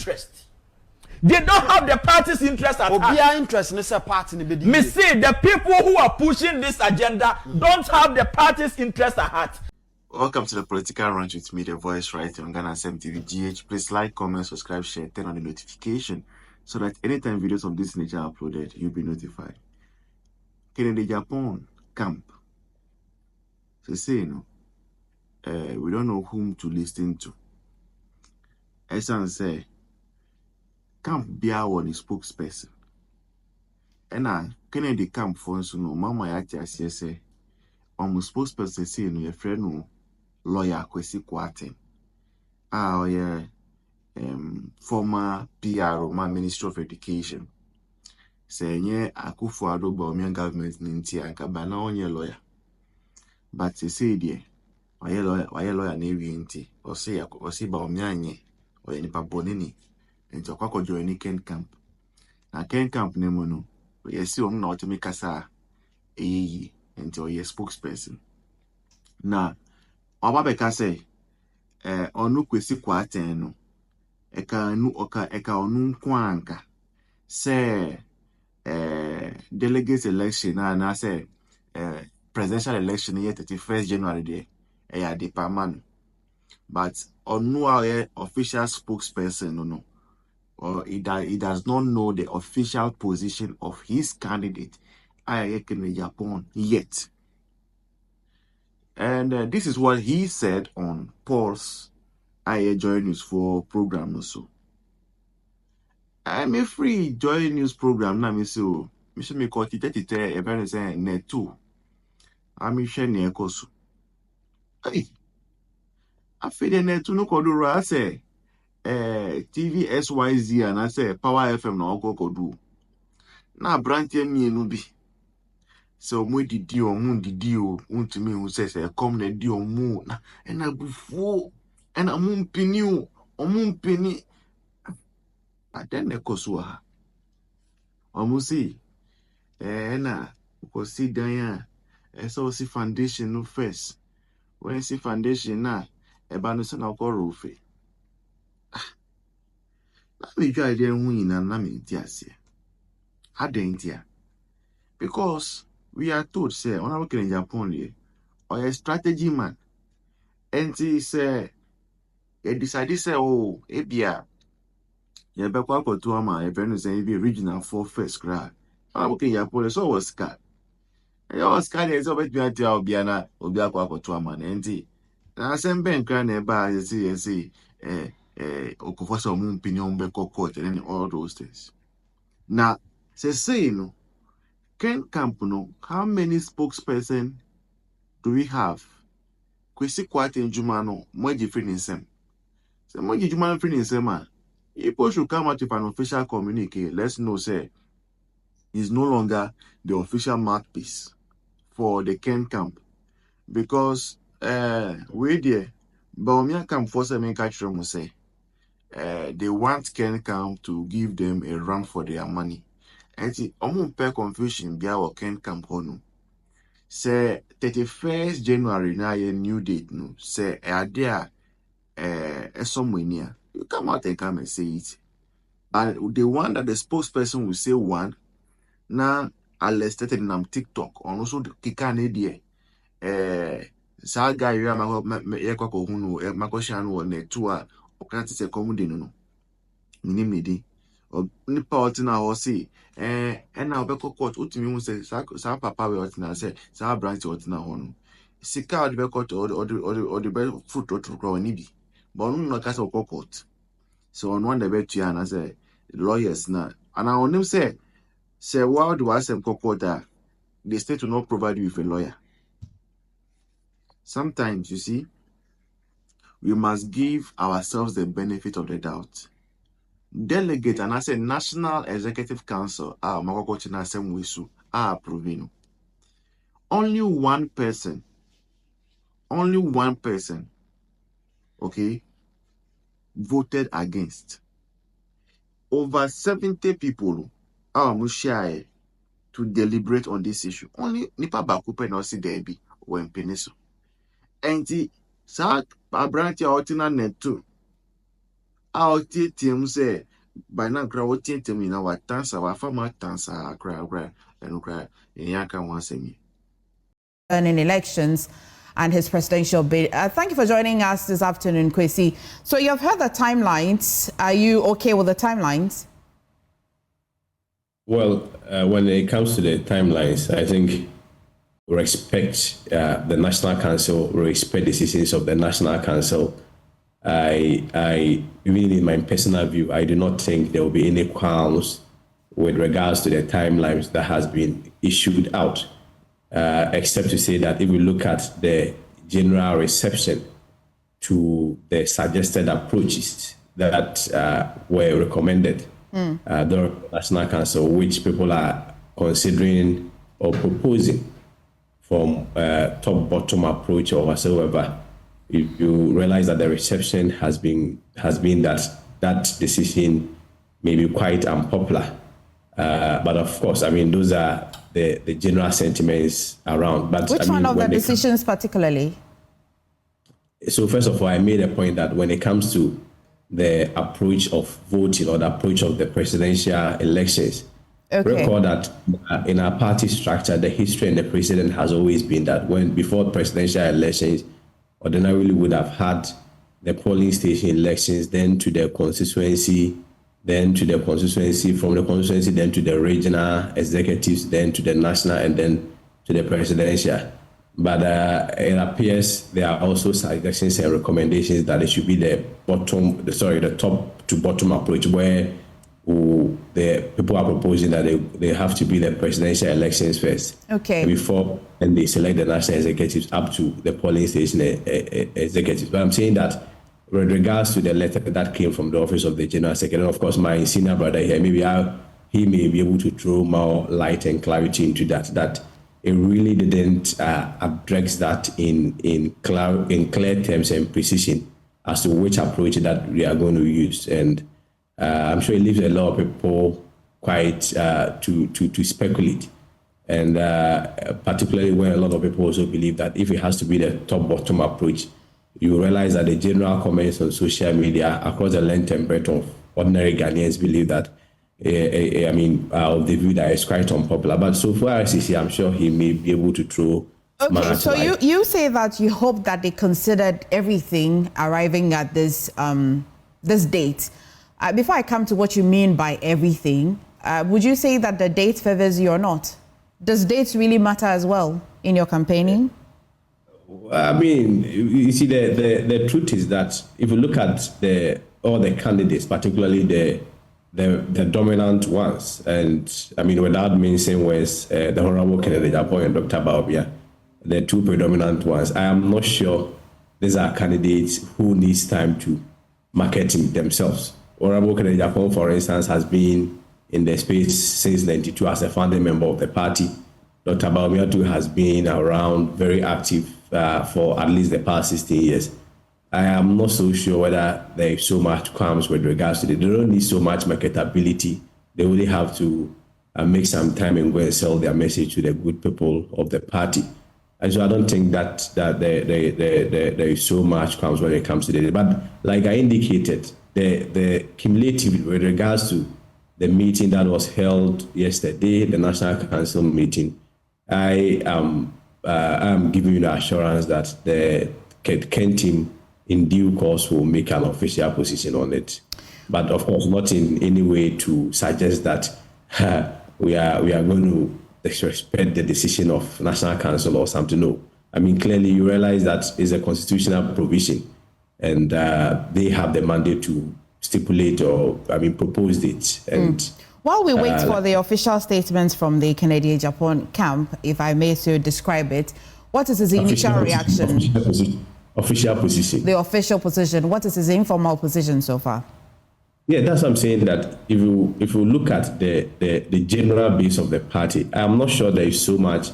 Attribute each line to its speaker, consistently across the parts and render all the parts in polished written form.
Speaker 1: interest. They don't have the party's interest at heart.
Speaker 2: Interest in a party.
Speaker 1: Me see the people who are pushing this agenda don't have the party's interest at heart.
Speaker 3: Welcome to the Political Ranch with me, the voice right on Ghana SMTV GH. Please like, comment, subscribe, share, turn on the notification so that anytime videos of this nature are uploaded, you'll be notified. Kennedy Japan camp. So say, we don't know whom to listen to. Esan say, camp bia one spokesperson. And Kennedy camp for so no mama yati say, almost spokesperson say no your friend no lawyer Kwesi Kwarteng. Former PR ma Minister of Education. Say nye Akufo-Addo Bawumia government ninti anka bana onye lawyer. But say there, why lawyer na ewi nti. Or say Bawumia nye or nipa bonini. Nti okwako join Ken camp. Na Ken camp nemo no. We see on na otimi kasa eyi nti oye spokesperson. Na Obabeka say onu Kwesi Kwarteng no. Eka onu nkwanka. Say delegates election and I say presidential election here 31st January there department. But on no official spokesperson no or he does not know the official position of his candidate in Japan yet. And this is what he said on Paul's Joy News for program also. I'm a free Joy News program now, so Mr. Mikoti a very saying net too. I'm sharing kosu. Hey, I feel the net to no kodura. I say, TV SYZ and I say Power FM no kodu. Na brantie me nubi. So mo didi o mo didi o unto me who says come na di o mo na and I before and I'm mpini o mo mpini. But then the Kosua Omusi na Kosi Daya so see foundation no first. When see foundation na ebanusa na okorofe. Na me try dey hu ina na me ntiase. Adentia. Because we are told say on our in Japan le or a strategy man. And he say he decided say oh ebia yeah, but what to ama a friend saying be regional for first grad. I'm okay, yeah, police was scared. I was scared as always be at the Obiana, Obiaqua to a man, and I send Ben Cran by the CSC, Okofosa Moon Pinion Beko Court and all those things. Now, say no, Ken Campuno, how many spokesperson do we have? Kwesi Kwarteng Jumano, Moji Finisem. So Moji Jumano Finisem. People should come out with an official communique. Let's know, say, he's no longer the official mouthpiece for the Ken camp. Because, we there, Bawumia camp for some catcher say, they want Ken camp to give them a run for their money. And see, pay confusion be our Ken camp no. Say, 31st January, now a new date, no. Say, are there, somewhere near. You come out and come and say it. And the one that the spokesperson will say one, now I stated in TikTok, and also the Kikane sa guy you are Makoshan net to a can't say commodino. Minimidi or Nipatina or see, and now Beko Court ultimately says, Sa Papa will say, Sa Branch or Tina Hono. Seek out the Beko or the best fruit or to grow an ibi. But no cast of court. So on one debate to and I say lawyers now. And I on him say why do I say that the state will not provide you with a lawyer? Sometimes you see, we must give ourselves the benefit of the doubt. Delegate and I say National Executive Council approving. Only one person, okay, voted against. Over 70 people are to deliberate on this issue. Only Nipa Bakupe no see Debbie when Peniso. And the South Abrantia Otina Net too. I'll team say by now crowd to me now what dancer wa fama dancer cry and cry in yaka once me.
Speaker 2: In elections and his presidential bid. Thank you for joining us this afternoon, Kwesi. So you've heard the timelines. Are you okay with the timelines?
Speaker 4: Well, when it comes to the timelines, I think we respect the National Council, we respect the decisions of the National Council. I even in my personal view, I do not think there will be any qualms with regards to the timelines that has been issued out, except to say that if we look at the general reception to the suggested approaches that were recommended, the National Council, which people are considering or proposing from top-bottom approach or whatsoever, you realize that the reception has been that decision may be quite unpopular. But of course, I mean, those are the general sentiments around. But
Speaker 2: which one of the decisions particularly?
Speaker 4: So first of all, I made a point that when it comes to the approach of voting or the approach of the presidential elections, recall that in our party structure, the history and the precedent has always been that before presidential elections, ordinarily would have had the polling station elections, then to the constituency, then to the constituency, from the constituency, then to the regional executives, then to the national, and then to the presidential. But it appears there are also suggestions and recommendations that it should be the top to bottom approach, where the people are proposing that they have to be the presidential elections first, before and they select the national executives up to the polling station executives. But I'm saying that with regards to the letter that came from the office of the general secretary, of course, my senior brother here, he may be able to throw more light and clarity into that it really didn't address that in clear terms and precision as to which approach that we are going to use. And I'm sure it leaves a lot of people quite to speculate. And particularly when a lot of people also believe that if it has to be the top-bottom approach, you realize that the general comments on social media across the length and breadth of ordinary Ghanaians believe that, of the view that it's quite unpopular. But so far as you see, I'm sure he may be able to throw.
Speaker 2: Okay, so you say that you hope that they considered everything arriving at this this date. Before I come to what you mean by everything, would you say that the date favors you or not? Does dates really matter as well in your campaigning?
Speaker 4: I mean, you see, the truth is that if you look at all the candidates, particularly the dominant ones, and I mean, without mentioning was the Honorable Kennedy Japon and Dr. Bawumia, the two predominant ones, I am not sure these are candidates who needs time to marketing themselves. Honorable Kennedy Japon, for instance, has been in the space since 92 as a founding member of the party. Dr. Bawumia too has been around, very active for at least the past 16 years. I am not so sure whether there is so much qualms with regards to it. They don't need so much marketability. They really have to make some time and go and sell their message to the good people of the party. And so I don't think that there is so much qualms when it comes to it. But like I indicated, the cumulative with regards to the meeting that was held yesterday, the National Council meeting, I am giving you the assurance that the Kent team in due course will make an official position on it. But of course, not in any way to suggest that we are going to disrespect the decision of National Council or something. No. I mean, clearly you realize that is a constitutional provision, and they have the mandate to stipulate or, propose it. And
Speaker 2: while we wait for the official statements from the Canadian Japan camp, if I may so describe it, what is his initial reaction?
Speaker 4: Official position.
Speaker 2: The official position. What is his informal position so far?
Speaker 4: Yeah, that's what I'm saying, that if you look at the general base of the party, I'm not sure there is so much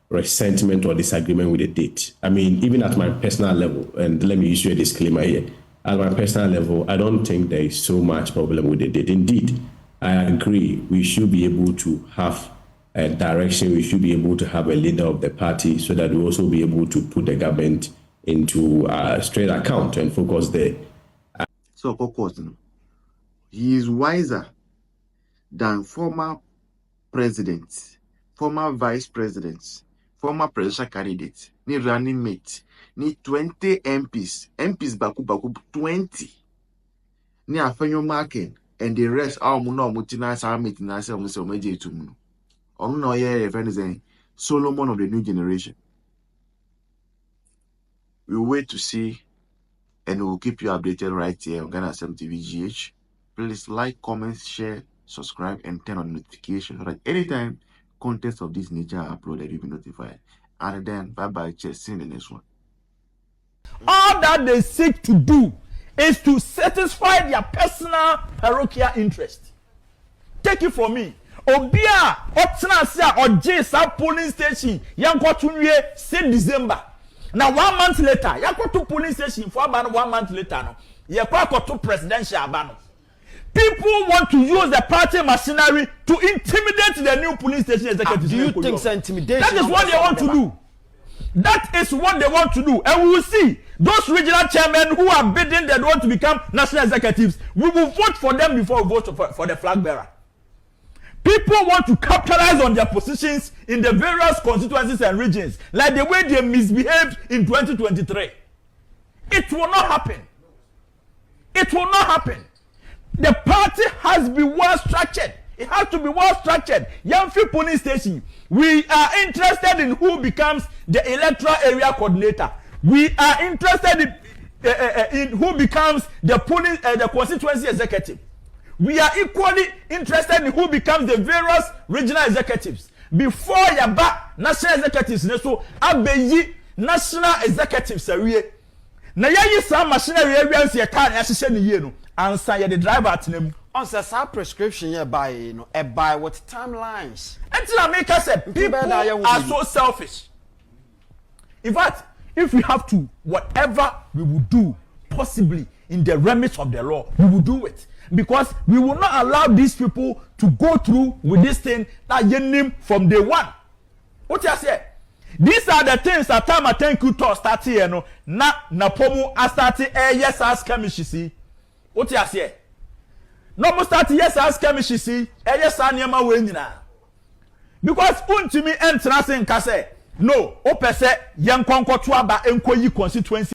Speaker 4: resentment or disagreement with the date. I mean, even at my personal level, and let me issue a disclaimer here, at my personal level, I don't think there is so much problem with the date. Indeed, I agree, we should be able to have a direction, we should be able to have a leader of the party so that we also be able to put the government into a straight account and focus there.
Speaker 3: So, of course, he is wiser than former presidents, former vice presidents, former presidential candidates, ni running mate, ni 20 MPs baku 20. Ni afenyo marking and the rest are mutina summit na se omeje tumu. Onu no ye friend Solomon of the new generation. We wait to see and we'll keep you updated right here on Ghana Asem TV GH. Please like, comment, share, subscribe, and turn on notifications so that anytime contents of this nature are uploaded, you'll be notified. And then, bye-bye. Cheers. See you in the next one.
Speaker 1: All that they seek to do is to satisfy their personal parochial interest. Take it from me. Obia, Otnasia, or Jesa polling station, Yankotunye, 6 December. Now 1 month later, Yakotu polling station for about 1 month later, no, Yakotu presidential abano. People want to use the party machinery to intimidate the new police station executives.
Speaker 5: Do you think it's intimidation?
Speaker 1: That is what they want to do. That is what they want to do. And we will see those regional chairmen who are bidding that want to become national executives. We will vote for them before we vote for the flag bearer. People want to capitalize on their positions in the various constituencies and regions, like the way they misbehaved in 2023. It will not happen. It will not happen. The party has to be well structured. It has to be well structured. Yamfi Police Station, we are interested in who becomes the electoral area coordinator. We are interested in who becomes the police, the constituency executive. We are equally interested in who becomes the various regional executives. Before Yaba national executives, so abeyi national executives are na yayi some machinery areas ye car ya hye ne yie no ansa ye the driver atenam
Speaker 5: on say prescription here by by what timelines
Speaker 1: until make us say people are so selfish. In fact, if we have to, whatever we will do possibly in the remit of the law, we will do it, because we will not allow these people to go through with this thing that you name from day one. What you say? These are the things that time I thank you to start here no na pomu a start yes ask chemistry. What you say? No mo start yes ask chemistry yes anema we nyina. Because untimi entrance nka say no o pese yen konkoto aba enkoyi constituency